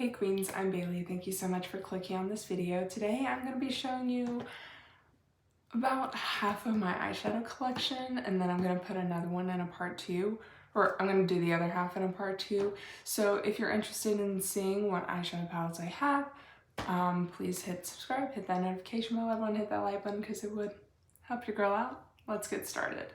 Hey Queens, I'm Bailey. Thank you so much for clicking on this video. Today I'm going to be showing you about half of my eyeshadow collection, and then I'm going to put another one in a part 2, or I'm going to do the other half in a part 2. So if you're interested in seeing what eyeshadow palettes I have, please hit subscribe, hit that notification bell, everyone hit that like button because it would help your girl out. Let's get started.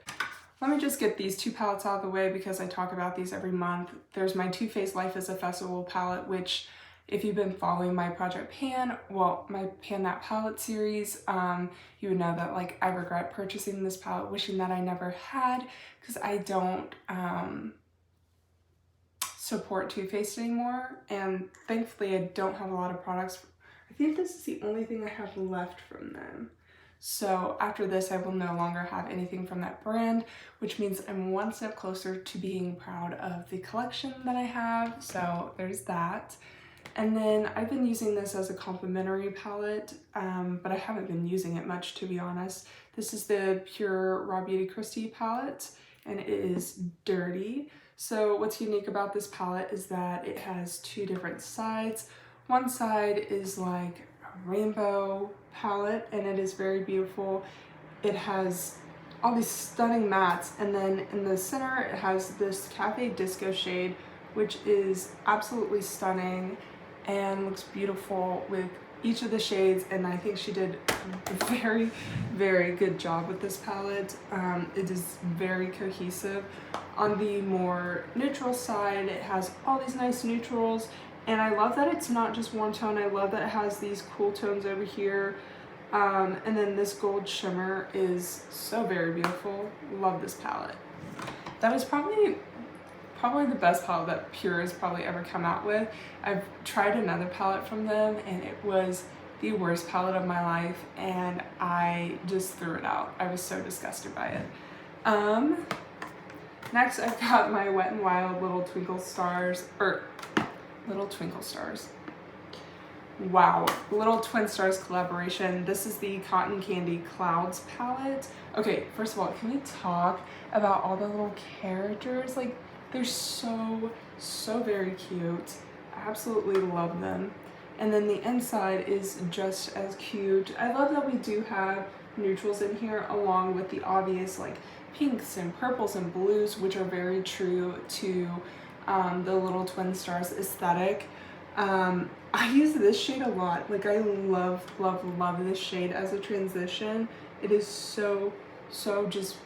Let me just get these two palettes out of the way because I talk about these every month. There's my Too Faced Life is a Festival palette, which if you've been following my Project Pan, well, my Pan That Palette series, you would know that like I regret purchasing this palette, wishing that I never had, because I don't support Too Faced anymore, and thankfully I don't have a lot of products. I think this is the only thing I have left from them. So after this, I will no longer have anything from that brand, which means I'm one step closer to being proud of the collection that I have. So there's that. And then I've been using this as a complimentary palette, but I haven't been using it much, to be honest. This is the Pure Raw Beauty Christie palette, and it is dirty. So what's unique about this palette is that it has two different sides. One side is like a rainbow palette, and it is very beautiful. It has all these stunning mattes, and then in the center it has this Cafe Disco shade, which is absolutely stunning and looks beautiful with each of the shades, and I think she did a very, very good job with this palette. It is very cohesive. On the more neutral side, it has all these nice neutrals, and I love that it's not just one tone. I love that it has these cool tones over here. And then this gold shimmer is so very beautiful. Love this palette. That is probably the best palette that Pure has probably ever come out with. I've tried another palette from them, and it was the worst palette of my life, and I just threw it out. I was so disgusted by it. Next I've got my Wet n Wild Little Twinkle Stars. Wow, Little Twin Stars collaboration. This is the Cotton Candy Clouds palette. Okay, first of all, can we talk about all the little characters? Like, they're so very cute. I absolutely love them. And then the inside is just as cute. I love that we do have neutrals in here along with the obvious like pinks and purples and blues, which are very true to the Little Twin Stars aesthetic. I use this shade a lot. Like, I love this shade as a transition. It is so just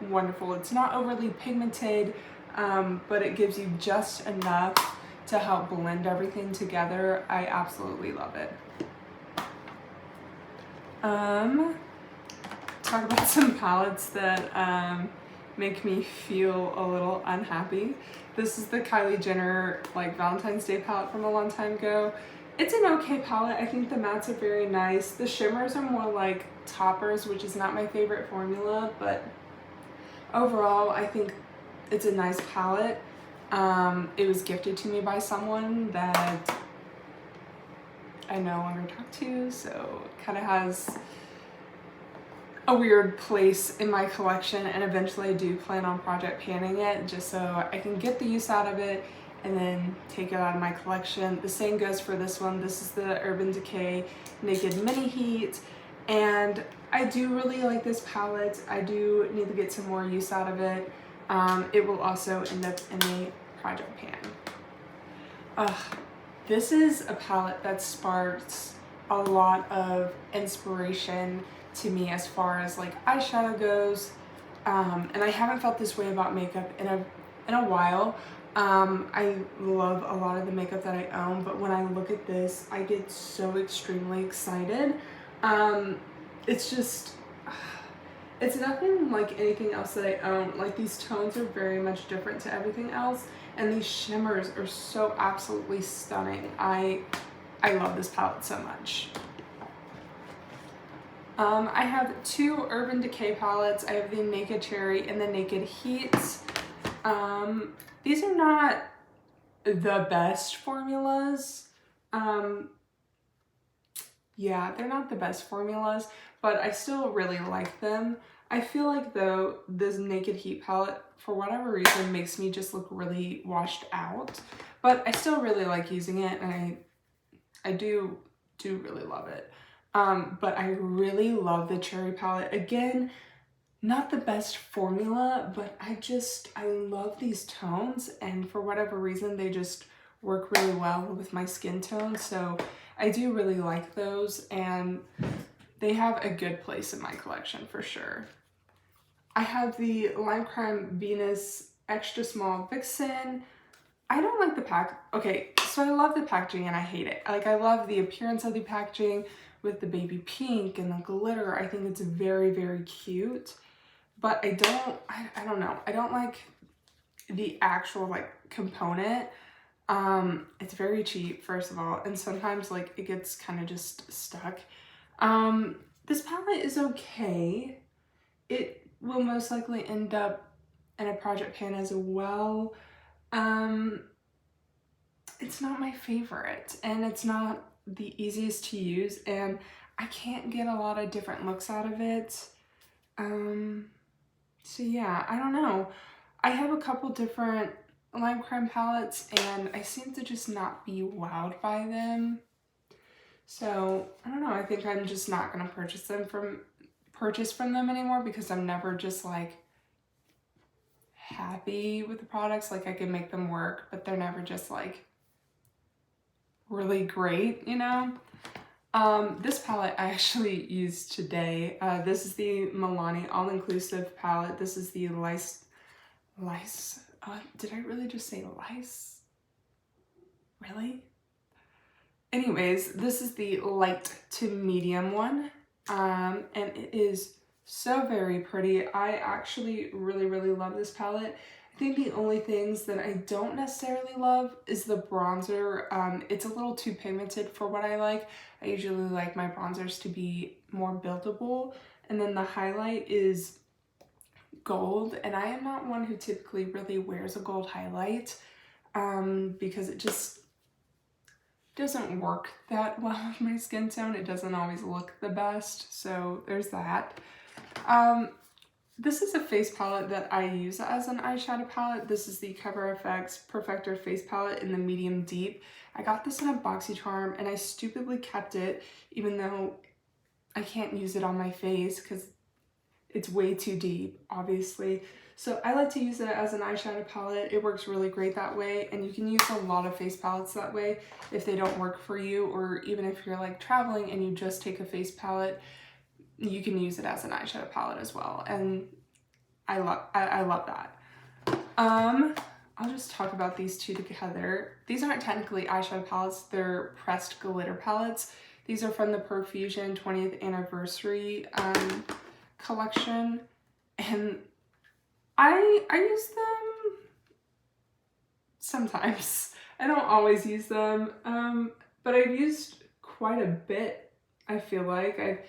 wonderful. It's not overly pigmented, but it gives you just enough to help blend everything together. I absolutely love it. Talk about some palettes that make me feel a little unhappy. This is the Kylie Jenner like Valentine's Day palette from a long time ago. It's an okay palette. I think the mattes are very nice. The shimmers are more like toppers, which is not my favorite formula, but overall I think it's a nice palette. It was gifted to me by someone that I no longer talk to, so it kind of has a weird place in my collection, and eventually I do plan on project panning it just so I can get the use out of it and then take it out of my collection. The same goes for this one. This is the Urban Decay Naked Mini Heat, and I do really like this palette. I do need to get some more use out of it. It will also end up in a project pan. This is a palette that sparks a lot of inspiration to me as far as like eyeshadow goes, and I haven't felt this way about makeup in a while. I love a lot of the makeup that I own, but when I look at this, I get so extremely excited. It's nothing like anything else that I own. Like, these tones are very much different to everything else, and these shimmers are so absolutely stunning. I love this palette so much. I have two Urban Decay palettes. I have the Naked Cherry and the Naked Heat. These are not the best formulas. Yeah, they're not the best formulas, but I still really like them. I feel like though this Naked Heat palette, for whatever reason, makes me just look really washed out. but I still really like using it, and I do really love it. But I really love the Cherry palette. Again, not the best formula, but I love these tones, and for whatever reason, they just work really well with my skin tone. So I do really like those, and they have a good place in my collection for sure. I have the Lime Crime Venus Extra Small Vixen. I don't like the pack. Okay, so I love the packaging and I hate it. Like, I love the appearance of the packaging with the baby pink and the glitter. I think it's very, very cute. But I don't know. I don't like the actual like component. It's very cheap, first of all, and sometimes like it gets kind of just stuck. This palette is okay. It will most likely end up in a project pan as well. It's not my favorite, and it's not the easiest to use, and I can't get a lot of different looks out of it. So yeah, I don't know. I have a couple different Lime Crime palettes, and I seem to just not be wowed by them. So I don't know, I think I'm just not gonna purchase from them anymore, because I'm never just like happy with the products. Like, I can make them work, but they're never just like really great, you know? This palette I actually used today. This is the Milani All-Inclusive palette. This is the did I really just say lice? Really? Anyways, this is the light to medium one, and it is so very pretty. I actually really, really love this palette. I think the only things that I don't necessarily love is the bronzer. It's a little too pigmented for what I like. I usually like my bronzers to be more buildable. And then the highlight is gold, and I am not one who typically really wears a gold highlight because it just doesn't work that well with my skin tone. It doesn't always look the best, so there's that. This is a face palette that I use as an eyeshadow palette. This is the FX Perfector face palette in the medium deep. I got this in a BoxyCharm, and I stupidly kept it, even though I can't use it on my face because it's way too deep, obviously. So I like to use it as an eyeshadow palette. It works really great that way, and you can use a lot of face palettes that way if they don't work for you, or even if you're like traveling and you just take a face palette, you can use it as an eyeshadow palette as well, and I love that. I'll just talk about these two together. These aren't technically eyeshadow palettes, they're pressed glitter palettes. These are from the Profusion 20th anniversary collection, and I use them sometimes. I don't always use them, but I've used quite a bit, I feel like.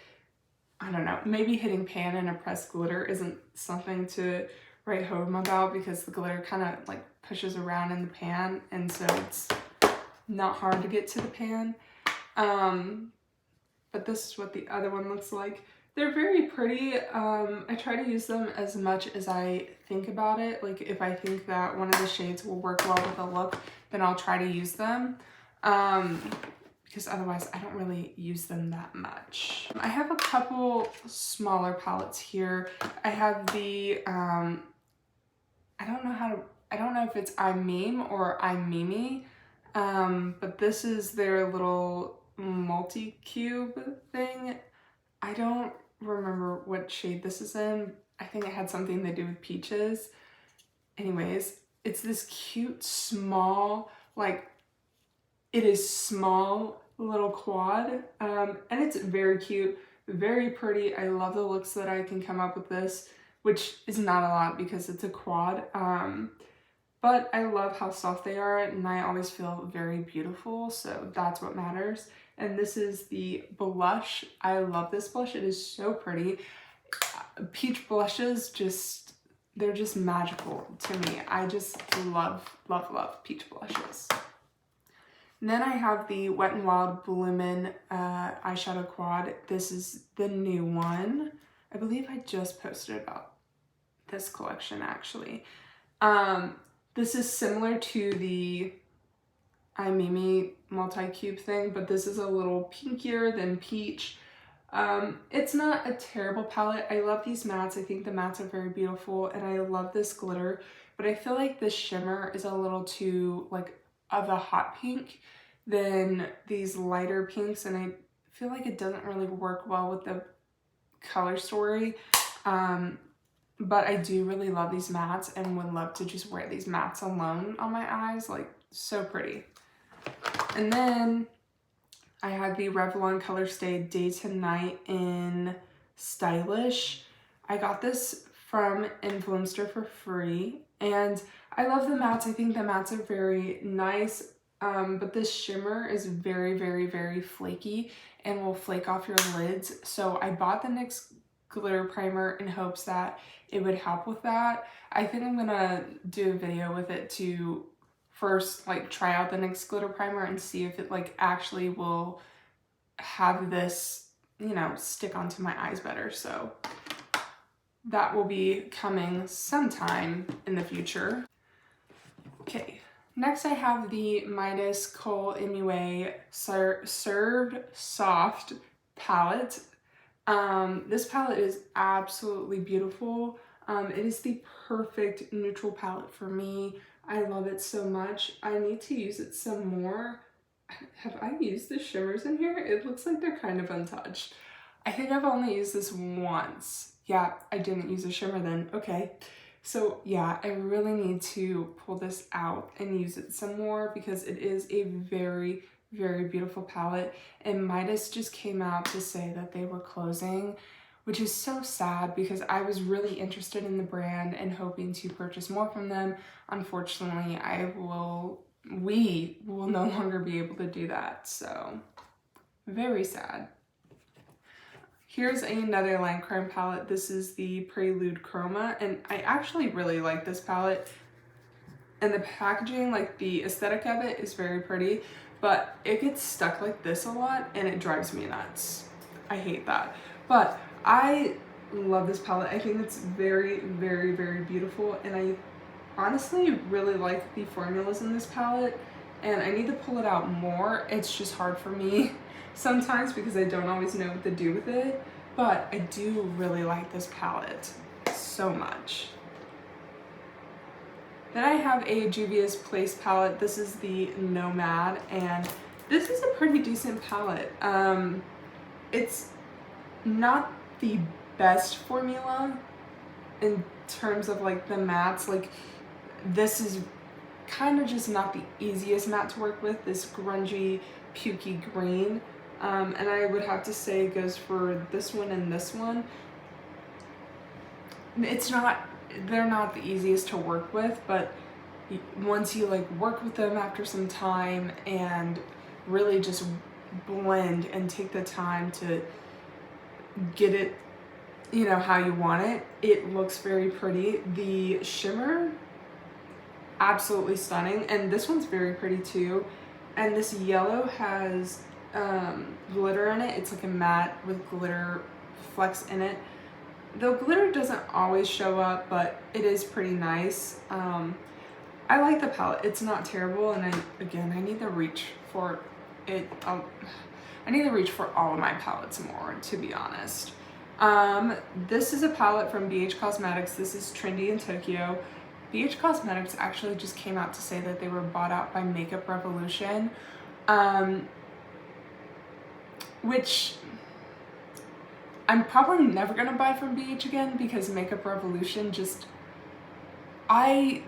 I don't know, maybe hitting pan in a pressed glitter isn't something to write home about, because the glitter kind of like pushes around in the pan, and so it's not hard to get to the pan. But this is what the other one looks like. They're very pretty. I try to use them as much as I think about it. Like, if I think that one of the shades will work well with a look, then I'll try to use them. Because otherwise I don't really use them that much. I have a couple smaller palettes here. I have the, I don't know if it's iMeme or iMimi, but this is their little multi-cube thing. I don't remember what shade this is in. I think it had something to do with peaches. Anyways, it's this cute, small, like, it is small little quad, and it's very cute, very pretty. I love the looks that I can come up with this, which is not a lot because it's a quad, but I love how soft they are, and I always feel very beautiful, so that's what matters. And this is the blush. I love this blush. It is so pretty. Peach blushes, they're just magical to me. I just love, love, love peach blushes. And then I have the Wet n Wild Bloomin' Eyeshadow Quad. This is the new one. I believe I just posted about this collection, actually. This is similar to the iMimi multi-cube thing, but this is a little pinkier than peach. It's not a terrible palette. I love these mattes. I think the mattes are very beautiful, and I love this glitter, but I feel like this shimmer is a little too like of a hot pink than these lighter pinks, and I feel like it doesn't really work well with the color story. But I do really love these mattes and would love to just wear these mattes alone on my eyes, like so pretty. And then I have the Revlon Colorstay Day to Night in Stylish. I got this from Influencer for free, and I love the mattes. I think the mattes are very nice, but this shimmer is very, very, very flaky and will flake off your lids. So I bought the NYX glitter primer in hopes that it would help with that. I think I'm gonna do a video with it to first like try out the NYX glitter primer and see if it like actually will have this, you know, stick onto my eyes better. So that will be coming sometime in the future. Okay, next I have the Midas Kohl MUA Served Soft palette. This palette is absolutely beautiful. It is the perfect neutral palette for me. I love it so much. I need to use it some more. Have I used the shimmers in here? It looks like they're kind of untouched. I think I've only used this once. Yeah, I didn't use a shimmer then. Okay. So yeah, I really need to pull this out and use it some more because it is a very, very beautiful palette. And Midas just came out to say that they were closing, which is so sad because I was really interested in the brand and hoping to purchase more from them. Unfortunately, we will no longer be able to do that. So very sad. Here's another Lancome palette. This is the Prelude Chroma, and I actually really like this palette. And the packaging, like the aesthetic of it is very pretty, but it gets stuck like this a lot and it drives me nuts. I hate that. But I love this palette. I think it's very, very, very beautiful, and I honestly really like the formulas in this palette, and I need to pull it out more. It's just hard for me sometimes because I don't always know what to do with it, but I do really like this palette so much. Then I have a Juvia's Place palette. This is the Nomad, and this is a pretty decent palette. It's not the best formula in terms of like the mattes. Like this is kind of just not the easiest matte to work with, this grungy, pukey green. And I would have to say it goes for this one and this one. They're not the easiest to work with, but once you like work with them after some time and really just blend and take the time to get it, you know, how you want it, it looks very pretty. The shimmer, absolutely stunning, and this one's very pretty too. And this yellow has glitter in it. It's like a matte with glitter flecks in it. The glitter doesn't always show up, but it is pretty nice. I like the palette. It's not terrible, and I need to reach for it. I need to reach for all of my palettes more, to be honest. This is a palette from BH Cosmetics. This is Trendy in Tokyo. BH Cosmetics actually just came out to say that they were bought out by Makeup Revolution, which I'm probably never gonna buy from BH again because Makeup Revolution I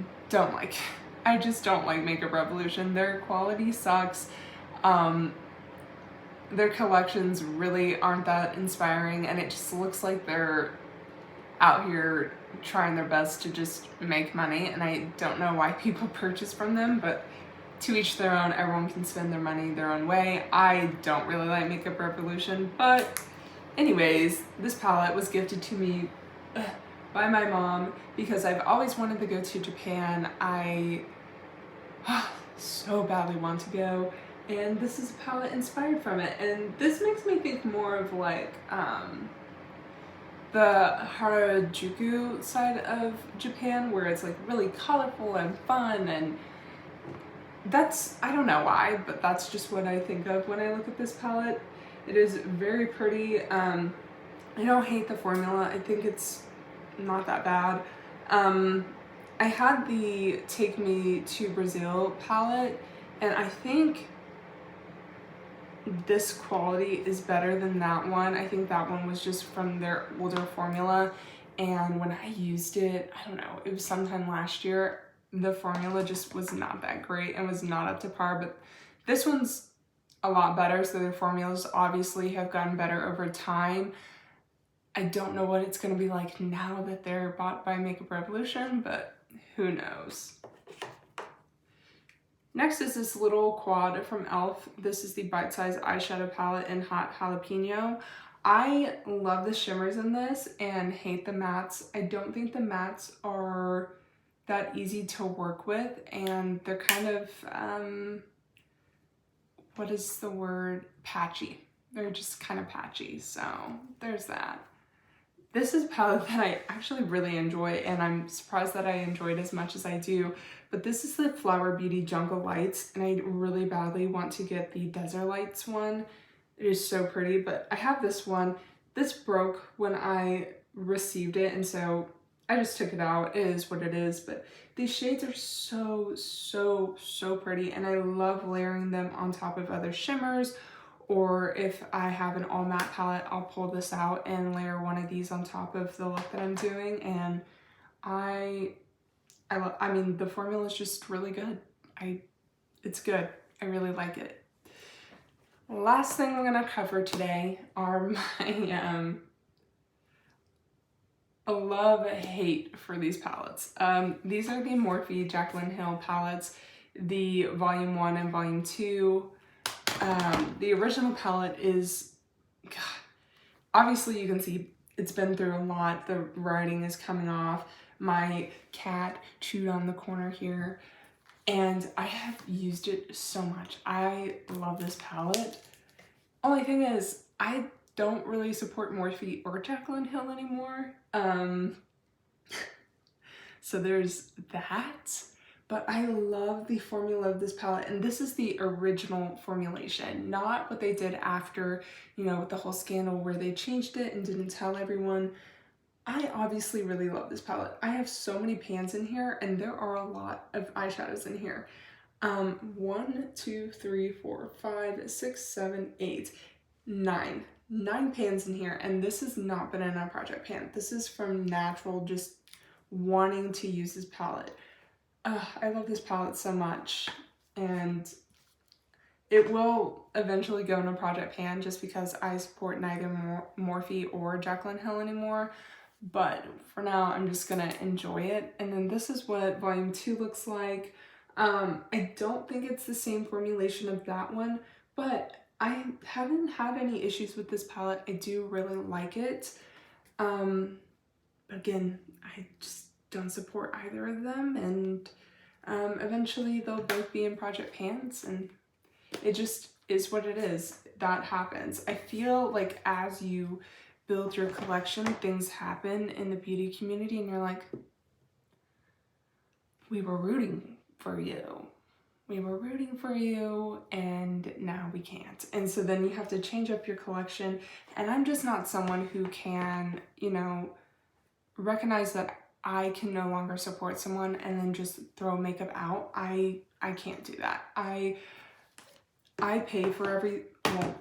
just don't like Makeup Revolution. Their quality sucks. Their collections really aren't that inspiring, and it just looks like they're out here trying their best to just make money, and I don't know why people purchase from them, but to each their own. Everyone can spend their money their own way. I don't really like Makeup Revolution, but anyways, this palette was gifted to me by my mom because I've always wanted to go to Japan. I so badly want to go, and this is a palette inspired from it. And this makes me think more of like the Harajuku side of Japan, where it's like really colorful and fun and I don't know why, but that's just what I think of when I look at this palette. It is very pretty. I don't hate the formula. I think it's not that bad. I had the Take Me to Brazil palette, and I think this quality is better than that one. I think that one was just from their older formula, and when I used it, I don't know, it was sometime last year, the formula just was not that great and was not up to par, but this one's a lot better, so their formulas obviously have gotten better over time. I don't know what it's going to be like now that they're bought by Makeup Revolution, but who knows. Next is this little quad from e.l.f. This is the Bite Size Eyeshadow Palette in Hot Jalapeno. I love the shimmers in this and hate the mattes. I don't think the mattes are that easy to work with, and they're kind of, what is the word? Patchy. They're just kind of patchy, so there's that. This is a palette that I actually really enjoy, and I'm surprised that I enjoyed as much as I do, but this is the Flower Beauty Jungle Lights, and I really badly want to get the Desert Lights one. It is so pretty, but I have this one. This broke when I received it, and so I just took it out. It is what it is, but these shades are so pretty, and I love layering them on top of other shimmers, or if I have an all matte palette, I'll pull this out and layer one of these on top of the look that I'm doing, and I mean, the formula is just really good. It's good. I really like it. Last thing I'm gonna cover today are my love-hate for these palettes. These are the Morphe Jaclyn Hill palettes, the Volume 1 and Volume 2. The original palette is, God, obviously you can see it's been through a lot. The writing is coming off. My cat chewed on the corner here, and I have used it so much. I love this palette. Only thing is, I don't really support Morphe or Jaclyn Hill anymore. So there's that. But I love the formula of this palette, and this is the original formulation, not what they did after, you know, with the whole scandal where they changed it and didn't tell everyone. I obviously really love this palette. I have so many pans in here, and there are a lot of eyeshadows in here. 1, 2, 3, 4, 5, 6, 7, 8, 9. 9 pans in here, and this has not been in a project pan. This is from natural, just wanting to use this palette. I love this palette so much, and it will eventually go in a project pan just because I support neither Morphe or Jaclyn Hill anymore, but for now I'm just gonna enjoy it. And then this is what Volume 2 looks like. I don't think it's the same formulation of that one, but I haven't had any issues with this palette. I do really like it. Again, I just don't support either of them, and eventually they'll both be in project pans, and it just is what it is. That happens. I feel like as you build your collection, things happen in the beauty community, and you're like, we were rooting for you. We were rooting for you, and now we can't. And so then you have to change up your collection, and I'm just not someone who can, you know, recognize that I can no longer support someone and then just throw makeup out. I can't do that. I pay for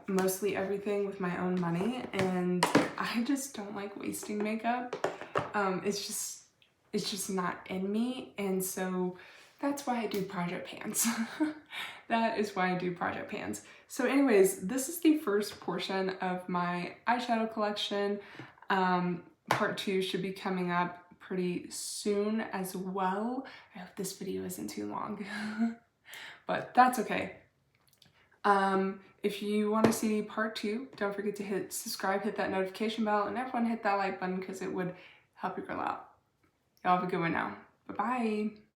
mostly everything with my own money, and I just don't like wasting makeup. It's just not in me, and so that's why I do project pans. That is why I do project pans. So anyways, this is the first portion of my eyeshadow collection. Part 2 should be coming up pretty soon as well. I hope this video isn't too long, but that's okay. If you want to see part 2, don't forget to hit subscribe, hit that notification bell, and everyone hit that like button because it would help your girl out. Y'all have a good one now. Bye-bye.